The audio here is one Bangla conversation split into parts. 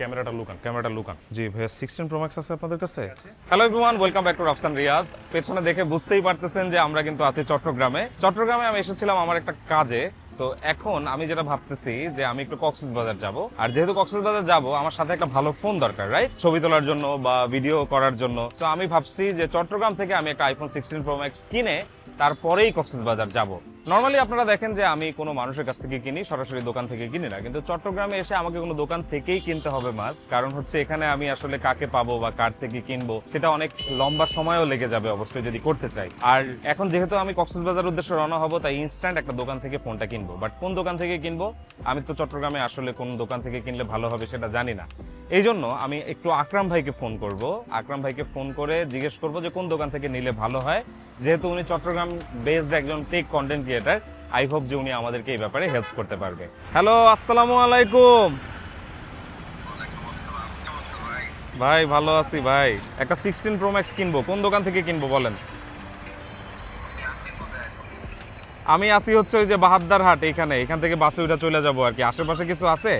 ক্যামেরাটা লুকান জি ভাইয়া 16 প্রো ম্যাক্স আছে আপনাদের কাছে hello everyone welcome back to Rafsan Riyad পেছনে দেখে বুঝতেই পারতেছেন যে আমরা কিন্তু আছি চট্টগ্রামে আমি এসেছিলাম আমার একটা কাজে তো এখন আমি যেটা ভাবতেছি যে আমি একটু কক্সবাজার যাব আর যেহেতু কক্সবাজার যাব আমার সাথে একটা ভালো ফোন দরকার রাইট ছবি তোলার জন্য বা ভিডিও করার জন্য তো আমি ভাবছি যে চট্টগ্রাম থেকে আমি একটা আইফোন 16 প্রো ম্যাক্স কিনে তারপরেই কক্সবাজার যাব নরমালি আপনারা দেখেন যে আমি কোনো মানুষের কাছ থেকে কিনি সরাসরি দোকান থেকে কিনি না কিন্তু চট্টগ্রামে এসে আমাকে কোনো দোকান থেকেই কিনতে হবে মাস কারণ হচ্ছে এখানে আমি আসলে কাকে পাবো বা কার থেকে কিনবো সেটা অনেক লম্বা সময়ও লেগে যাবে অবশ্যই যদি করতে চাই আর এখন যেহেতু আমি কক্সবাজার উদ্দেশ্যে রওনা হব তাই ইনস্ট্যান্ট একটা দোকান থেকে ফোনটা কিনবো বাট কোন দোকান থেকে কিনবো আমি তো চট্টগ্রামে আসলে কোন দোকান থেকে কিনলে ভালো হবে সেটা জানি না এই জন্য আমি একটু আকরাম ভাইকে ফোন করব আকরাম ভাইকে ফোন করে জিজ্ঞেস করবো যে কোন দোকান থেকে নিলে ভালো হয় যেহেতু উনি চট্টগ্রাম বেসড একজন tech content creator I hope যে উনি আমাদেরকে এই ব্যাপারে হেল্প করতে পারবে হ্যালো আসসালামু আলাইকুম ভাই ভালো আছি ভাই একটা 16 প্রো ম্যাক্স কিনবো কোন দোকান থেকে কিনবো বলেন আমি আসি হচ্ছে ওই যে বাহাদ্দার হাট এখান থেকে বাসে উঠে চলে যাবো আর কি আশেপাশে কিছু আছে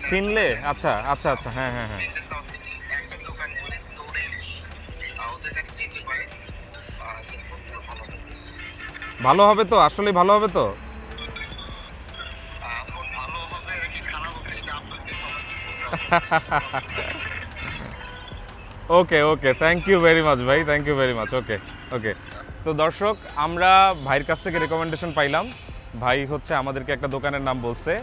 কিনলে আচ্ছা আচ্ছা আচ্ছা হ্যাঁ হ্যাঁ হ্যাঁ ভালো হবে তো আসলে ভালো হবে তো okay okay thank you very much ভাই thank you very much okay okay তো দর্শক আমরা ভাইয়ের কাছ থেকে রেকমেন্ডেশন পাইলাম ভাই হচ্ছে আমাদেরকে একটা দোকানের নাম বলছে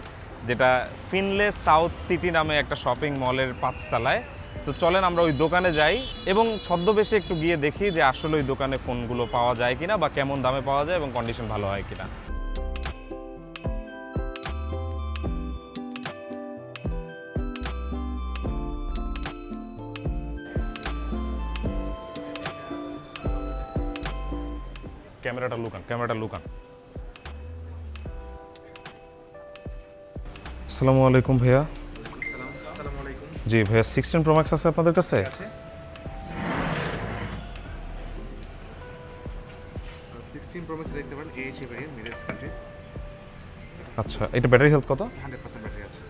যেটা ফিনলে সাউথ সিটি নামে একটা শপিং মলের 5 তলায় সো চলেন আমরা ওই দোকানে যাই এবং ছদ্মবেশে একটু গিয়ে দেখি যে আসলে ওই দোকানে ফোনগুলো পাওয়া যায় কিনা বা কেমন দামে পাওয়া যায় এবং কন্ডিশন ভালো হয় কিনা ক্যামেরাটা লুকান আসসালামু আলাইকুম ভাইয়া আসসালামু আলাইকুম জি ভাইয়া 16 প্রো ম্যাক্স আছে আপনাদের কাছে 16 প্রো ম্যাক্স দেখতে পারেন AHA ভেরিয়েন্ট মিডল সেগমেন্ট আচ্ছা এটা ব্যাটারি হেলথ কত 100% ব্যাটারি আছে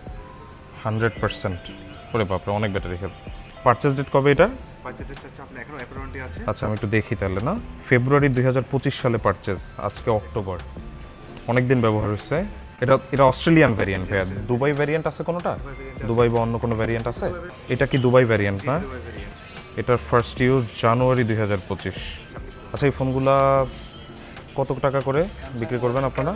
100% ওরে বাপরে অনেক ব্যাটারি হেলথ পারচেজ ডেট কবে এটা পারচেজ ডেট হচ্ছে আপনার এখনো অ্যাপল ওয়ারেন্টি আছে আচ্ছা আমি একটু দেখি তাহলে না ফেব্রুয়ারি 2025 সালে পারচেজ আজকে অক্টোবর অনেক দিন ব্যবহার হচ্ছে এটা অস্ট্রেলিয়ান ভ্যারিয়েন্ট ভাইয়া দুবাই ভ্যারিয়েন্ট আছে কোনোটা দুবাই বা অন্য কোনো ভ্যারিয়েন্ট আছে এটা কি দুবাই ভ্যারিয়েন্ট না এটার ফার্স্ট ইউজ জানুয়ারি 2025 আচ্ছা এই ফোনগুলা কত টাকা করে বিক্রি করবেন আপনারা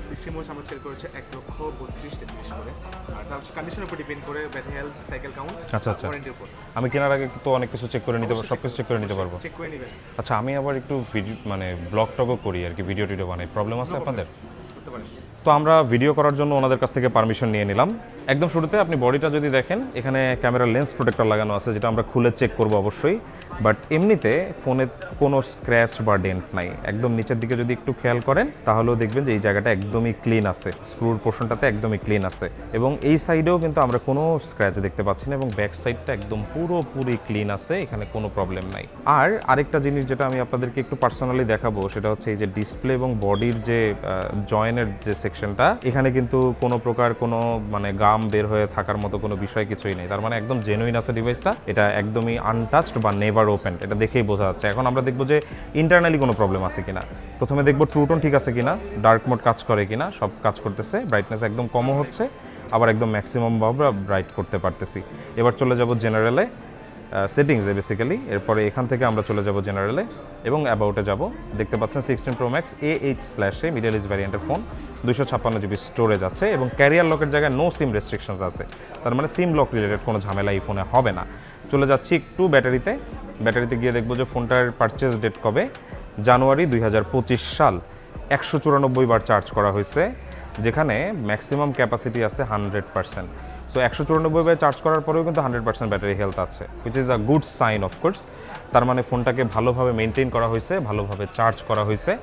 16 মোড আমরা সেল করেছে 1,32,33 করে আর তার কন্ডিশনের উপর ডিপেন্ড করে ব্যাটারি হেলথ সাইকেল কাউন্ট আচ্ছা আচ্ছা ওয়ারেন্টির উপর আমি কেনার আগে তো অনেক কিছু চেক করে নিতে পারবো সব কিছু চেক করে নিতে পারবো চেক করে নেবেন আচ্ছা আমি আবার একটু ভিডিও মানে ব্লগ টগও করি আর কি ভিডিও টিডিও বানাই প্রবলেম আছে আপনাদের করতে পারেন তো আমরা ভিডিও করার জন্য ওনাদের কাছ থেকে পারমিশন নিয়ে নিলাম একদম শুরুতে আপনি বডিটা যদি দেখেন এখানে ক্যামেরার লেন্স প্রোটেক্টর লাগানো আছে যেটা আমরা খুলে চেক করব অবশ্যই বাট এমনিতে ফোনে কোনো স্ক্র্যাচ বা ডেন্ট নাই একদম নিচের দিকে যদি একটু খেয়াল করেন তাহলেও দেখবেন যে এই জায়গাটা একদমই ক্লিন আছে স্ক্রুর পোর্শনটাতে একদমই ক্লিন আছে এবং এই সাইডেও কিন্তু আমরা কোনো স্ক্র্যাচ দেখতে পাচ্ছি না এবং ব্যাক সাইডটা একদম পুরোপুরি ক্লিন আছে এখানে কোনো প্রবলেম নাই আর আরেকটা জিনিস যেটা আমি আপনাদেরকে একটু পার্সোনালি দেখাবো সেটা হচ্ছে এই যে ডিসপ্লে এবং বডির যে জয়েনের যে সেকশনটা এখানে কিন্তু কোনো প্রকার কোনো মানে গাম বের হয়ে থাকার মতো কোনো বিষয় কিছুই নেই তার মানে একদম জেনুইন আছে ডিভাইসটা এটা একদমই আনটাচড বা নেভার ওপেন এটা দেখেই বোঝা যাচ্ছে এখন আমরা দেখবো যে ইন্টারনালি কোনো প্রবলেম আছে কিনা প্রথমে দেখবো ট্রুটোন ঠিক আছে কিনা ডার্ক মোড কাজ করে কিনা সব কাজ করতেছে ব্রাইটনেস একদম কমও হচ্ছে আবার একদম ম্যাক্সিমাম বা ব্রাইট করতে পারতেছি এবার চলে যাব জেনারেলে সেটিংসে বেসিক্যালি এরপরে এখান থেকে আমরা চলে যাব জেনারেলে এবং অ্যাবাউটে যাব দেখতে পাচ্ছেন 16 pro max AH/A Middle East ভ্যারিয়েন্টের ফোন 256 জিবি স্টোরেজ আছে এবং ক্যারিয়ার লকের জায়গায় নো সিম রেস্ট্রিকশনস আছে তার মানে সিম লক রিলেটেড কোনো ঝামেলা এই ফোনে হবে না চলে যাচ্ছি একটু ব্যাটারিতে গিয়ে দেখবো যে ফোনটার পারচেজ ডেট কবে জানুয়ারি 2025 সাল 194 বার চার্জ করা হয়েছে যেখানে ম্যাক্সিমাম ক্যাপাসিটি আছে 100% সো 194 বার চার্জ করার পরেও কিন্তু 100% ব্যাটারি হেলথ আছে which is a good sign of course তার মানে ফোনটাকে ভালোভাবে মেনটেন করা হয়েছে ভালোভাবে চার্জ করা হয়েছে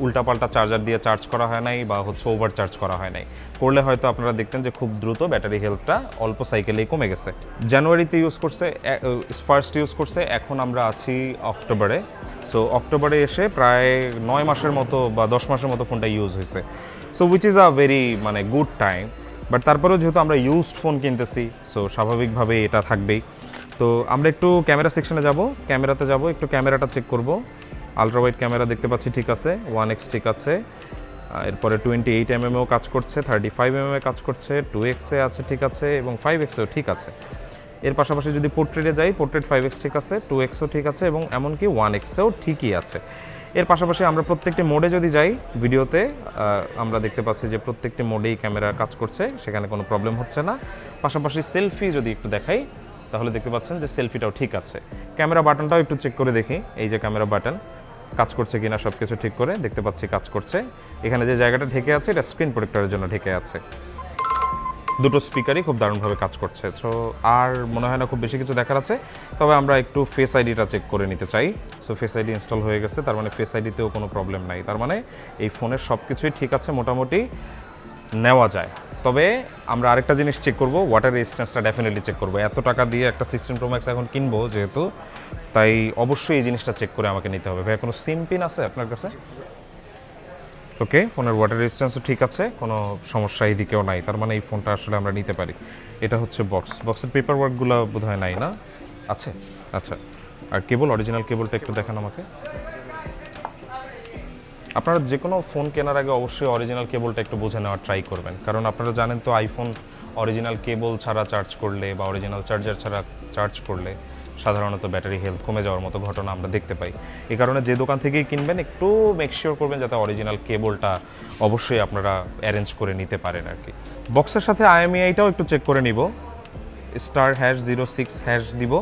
উল্টাপাল্টা চার্জার দিয়ে চার্জ করা হয় নাই বা হচ্ছে ওভার চার্জ করা হয় নাই করলে হয়তো আপনারা দেখতেন যে খুব দ্রুত ব্যাটারি হেলথটা অল্প সাইকেলেই কমে গেছে জানুয়ারিতে ফার্স্ট ইউজ করছে এখন আমরা আছি অক্টোবরে সো অক্টোবরে এসে প্রায় 9 মাসের মতো বা 10 মাসের মতো ফোনটা ইউজ হয়েছে so which is a very মানে গুড টাইম। বাট তারপরেও যেহেতু আমরা ইউজড ফোন কিনতেছি, সো স্বাভাবিকভাবে এটা থাকবেই। তো আমরা একটু ক্যামেরা সেকশনে যাব, ক্যামেরাতে যাব, একটু ক্যামেরাটা চেক করব। আলট্রা ওয়াইড ক্যামেরা দেখতে পাচ্ছি ঠিক আছে, 1x ঠিক আছে, এরপরে 28mm কাজ করছে, 35mm কাজ করছে, 2x আছে ঠিক আছে, এবং 5x ঠিক আছে। এর পাশাপাশি যদি পোর্ট্রেটে যাই, পোর্ট্রেট 5x ঠিক আছে, 2x ঠিক আছে, এবং এমনকি 1x ঠিকই আছে। এর পাশাপাশি আমরা প্রত্যেকটি মোডে যদি যাই ভিডিওতে, আমরা দেখতে পাচ্ছি যে প্রত্যেকটি মোডেই ক্যামেরা কাজ করছে, সেখানে কোনো প্রবলেম হচ্ছে না। পাশাপাশি সেলফি যদি একটু দেখাই তাহলে দেখতে পাচ্ছেন যে সেলফিটাও ঠিক আছে। ক্যামেরা বাটনটাও একটু চেক করে দেখি, এই যে ক্যামেরা বাটন কাজ করছে কিনা, সব কিছু ঠিক করে দেখতে পাচ্ছি কাজ করছে। এখানে যে জায়গাটা ঢেকে আছে এটা স্ক্রিন প্রোটেক্টরের জন্য ঢেকে আছে। দুটো স্পিকারই খুব দারুণভাবে কাজ করছে। সো আর মনে হয় না খুব বেশি কিছু দেখার আছে, তবে আমরা একটু ফেস আইডিটা চেক করে নিতে চাই। সো ফেস আইডি ইনস্টল হয়ে গেছে, তার মানে ফেস আইডিতেও কোনো প্রবলেম নাই, তার মানে এই ফোনের সব কিছুই ঠিক আছে, মোটামুটি নেওয়া যায়। তবে আমরা আরেকটা জিনিস চেক করব, ওয়াটার রেজিস্ট্যান্সটা ডেফিনেটলি চেক করব। এত টাকা দিয়ে একটা 16 Pro Max এখন কিনবো যেহেতু, তাই অবশ্যই এই জিনিসটা চেক করে আমাকে নিতে হবে। ভাই কোনো সিম পিন আছে আপনার কাছে? ওকে, ফোনের ওয়াটার রেজিস্ট্যান্সও ঠিক আছে, কোনো সমস্যা এই দিকেও নাই, তার মানে এই ফোনটা আসলে আমরা নিতে পারি। এটা হচ্ছে বক্সের পেপার ওয়ার্কগুলো বোধহয় নাই না? আছে, আচ্ছা। আর কেবল, অরিজিনাল কেবলটা একটু দেখান আমাকে। আপনারা যে কোনো ফোন কেনার আগে অবশ্যই অরিজিনাল কেবলটা একটু বুঝে নেওয়ার ট্রাই করবেন, কারণ আপনারা জানেন তো আইফোন অরিজিনাল কেবল ছাড়া চার্জ করলে বা অরিজিনাল চার্জার ছাড়া চার্জ করলে সাধারণত ব্যাটারি হেলথ কমে যাওয়ার মতো ঘটনা আমরা দেখতে পাই। এই কারণে যে দোকান থেকেই কিনবেন একটু মেক শিওর করবেন যাতে অরিজিনাল কেবলটা অবশ্যই আপনারা অ্যারেঞ্জ করে নিতে পারেন আর কি। বক্সের সাথে IMEI-টাও একটু চেক করে নিব, *#06# দিব।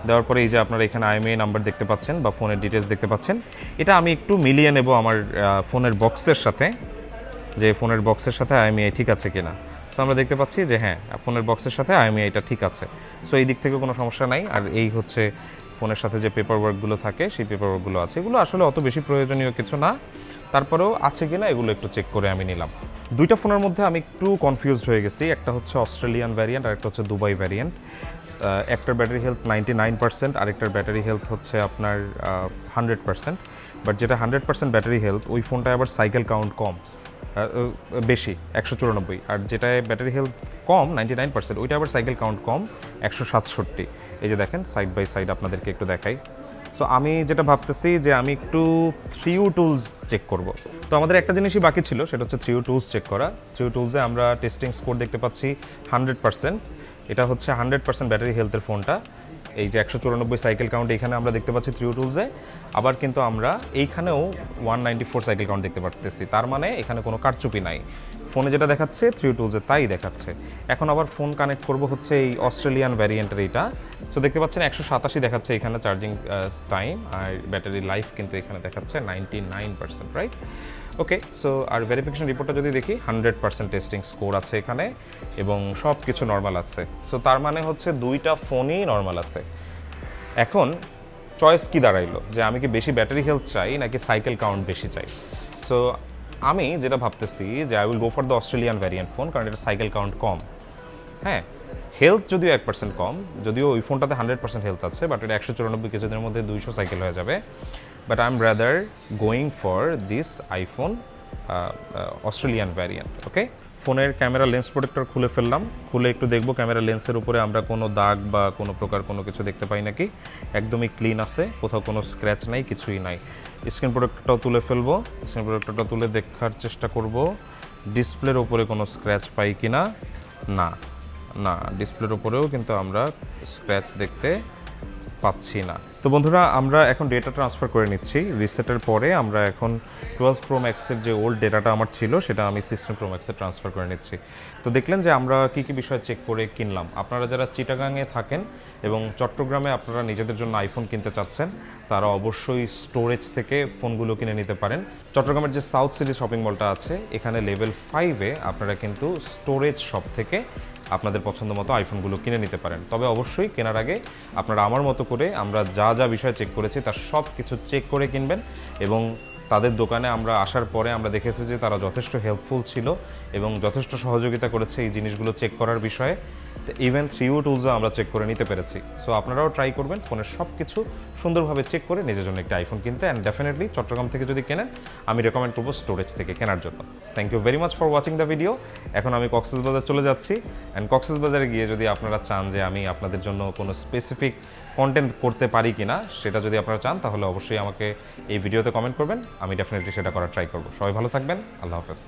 দেওয়ার পরে এই যে আপনারা এখানে IMEI নাম্বার দেখতে পাচ্ছেন বা ফোনের ডিটেলস দেখতে পাচ্ছেন, এটা আমি একটু মিলিয়ে নেব আমার ফোনের বক্সের সাথে, যে ফোনের বক্সের সাথে IMEI ঠিক আছে কিনা। সো আমরা দেখতে পাচ্ছি যে হ্যাঁ, ফোনের বক্সের সাথে IMEI-টা ঠিক আছে। সো এই দিক থেকে কোনো সমস্যা নাই। আর এই হচ্ছে ফোনের সাথে যে পেপার ওয়ার্কগুলো থাকে, সেই পেপার ওয়ার্কগুলো আছে। এগুলো আসলে অত বেশি প্রয়োজনীয় কিছু না, তারপরেও আছে কিনা এগুলো একটু চেক করে আমি নিলাম। দুইটা ফোনের মধ্যে আমি একটু কনফিউজড হয়ে গেছি, একটা হচ্ছে অস্ট্রেলিয়ান ভ্যারিয়েন্ট আর একটা হচ্ছে দুবাই ভ্যারিয়েন্ট। একটার ব্যাটারি হেলথ 99%, আরেকটার ব্যাটারি হেলথ হচ্ছে আপনার 100%। বাট যেটা 100% ব্যাটারি হেলথ, ওই ফোনটায় আবার সাইকেল কাউন্ট কম, বেশি 194, আর যেটায় ব্যাটারি হেলথ কম 99%, ওইটা আবার সাইকেল কাউন্ট কম 167। এই যে দেখেন সাইড বাই সাইড আপনাদেরকে একটু দেখাই। সো আমি যেটা ভাবতেছি যে আমি একটু 3U টুলস চেক করব। তো আমাদের একটা জিনিসই বাকি ছিল, সেটা হচ্ছে 3U টুলস চেক করা। 3U টুলসে আমরা টেস্টিং স্কোর দেখতে পাচ্ছি 100%। এটা হচ্ছে 100% ব্যাটারি হেলথের ফোনটা। এই যে 194 সাইকেল কাউন্ট এখানে আমরা দেখতে পাচ্ছি 3U টুলসে, আবার কিন্তু আমরা এইখানেও 194 সাইকেল কাউন্ট দেখতে পাচ্ছি, তার মানে এখানে কোনো কারচুপি নাই। ফোনে যেটা দেখাচ্ছে 3U টুলসে তাই দেখাচ্ছে। এখন আবার ফোন কানেক্ট করব হচ্ছে এই অস্ট্রেলিয়ান ভ্যারিয়েন্টের এইটা। সো দেখতে পাচ্ছেন 187 দেখাচ্ছে এখানে চার্জিং টাইম, আর ব্যাটারি লাইফ কিন্তু এখানে দেখাচ্ছে 99%, রাইট? ওকে, সো আর ভেরিফিকেশন রিপোর্টটা যদি দেখি 100% টেস্টিং স্কোর আছে এখানে, এবং সব কিছু নর্মাল আছে। সো তার মানে হচ্ছে দুইটা ফোনই নর্মাল আছে। এখন চয়েস কি দাঁড়াইলো, যে আমি কি বেশি ব্যাটারি হেলথ চাই নাকি সাইকেল কাউন্ট বেশি চাই? সো আমি যেটা ভাবতেছি যে I will go for the Australian variant phone, কারণ এটা সাইকেল কাউন্ট কম। হ্যাঁ, হেলথ যদিও 1% কম, যদিও ওই ফোনটাতে 100% হেলথ আছে, বাট এটা 194 কিছুদিনের মধ্যে 200 সাইকেল হয়ে যাবে। But I am rather going for this iPhone Australian variant. Okay, ফোনের ক্যামেরা লেন্স প্রোটেক্টর খুলে ফেললাম, খুলে একটু দেখবো ক্যামেরা লেন্সের উপরে আমরা কোনো দাগ বা কোনো প্রকার কোনো কিছু দেখতে পাই নাকি। একদমই ক্লিন আছে, কোথাও কোনো স্ক্র্যাচ নাই, কিছুই নাই। স্ক্রিন প্রোটেক্টরটাও তুলে ফেলবো, স্ক্রিন প্রোটেক্টরটা তুলে দেখার চেষ্টা করব ডিসপ্লের উপরে কোনো স্ক্র্যাচ পাই কিনা। না না, ডিসপ্লের উপরেও কিন্তু আমরা স্ক্র্যাচ দেখতে পাচ্ছি না। তো বন্ধুরা, আমরা এখন ডেটা ট্রান্সফার করে নিচ্ছি। রিসেটের পরে আমরা এখন 12 Pro Max-এর যে ওল্ড ডেটাটা আমার ছিল সেটা আমি 16 Pro Max-এ ট্রান্সফার করে নিচ্ছি। তো দেখলেন যে আমরা কী কী বিষয় চেক করে কিনলাম। আপনারা যারা চিটাগাংয়ে থাকেন এবং চট্টগ্রামে আপনারা নিজেদের জন্য আইফোন কিনতে চাচ্ছেন, তারা অবশ্যই স্টোরেজ থেকে ফোনগুলো কিনে নিতে পারেন। চট্টগ্রামের যে সাউথ সিটি শপিং মলটা আছে, এখানে লেভেল 5-এ আপনারা কিন্তু স্টোরেজ শপ থেকে আপনাদের পছন্দ মতো আইফোনগুলো কিনে নিতে পারেন। তবে অবশ্যই কেনার আগে আপনারা আমার মতো করে আমরা যা যা বিষয় চেক করেছি তার সব কিছু চেক করে কিনবেন। এবং তাদের দোকানে আমরা আসার পরে আমরা দেখেছি যে তারা যথেষ্ট হেল্পফুল ছিল এবং যথেষ্ট সহযোগিতা করেছে এই জিনিসগুলো চেক করার বিষয়ে। ইভেন 3U টুলসও আমরা চেক করে নিতে পেরেছি। সো আপনারাও ট্রাই করবেন ফোনের সব কিছু সুন্দরভাবে চেক করে নিজের জন্য একটা আইফোন কিনতে, অ্যান্ড ডেফিনেটলি চট্টগ্রাম থেকে যদি কেনেন আমি রেকমেন্ড করবো স্টোরেজ থেকে কেনার জন্য। Thank you very much for watching the video. এখন আমি কক্সবাজার চলে যাচ্ছি, অ্যান্ড কক্সবাজারে গিয়ে যদি আপনারা চান যে আমি আপনাদের জন্য কোনো স্পেসিফিক কন্টেন্ট করতে পারি কিনা, সেটা যদি আপনারা চান তাহলে অবশ্যই আমাকে এই ভিডিওতে কমেন্ট করবেন, আমি ডেফিনেটলি সেটা করার ট্রাই করবো। সবাই ভালো থাকবেন, আল্লাহ হাফেজ।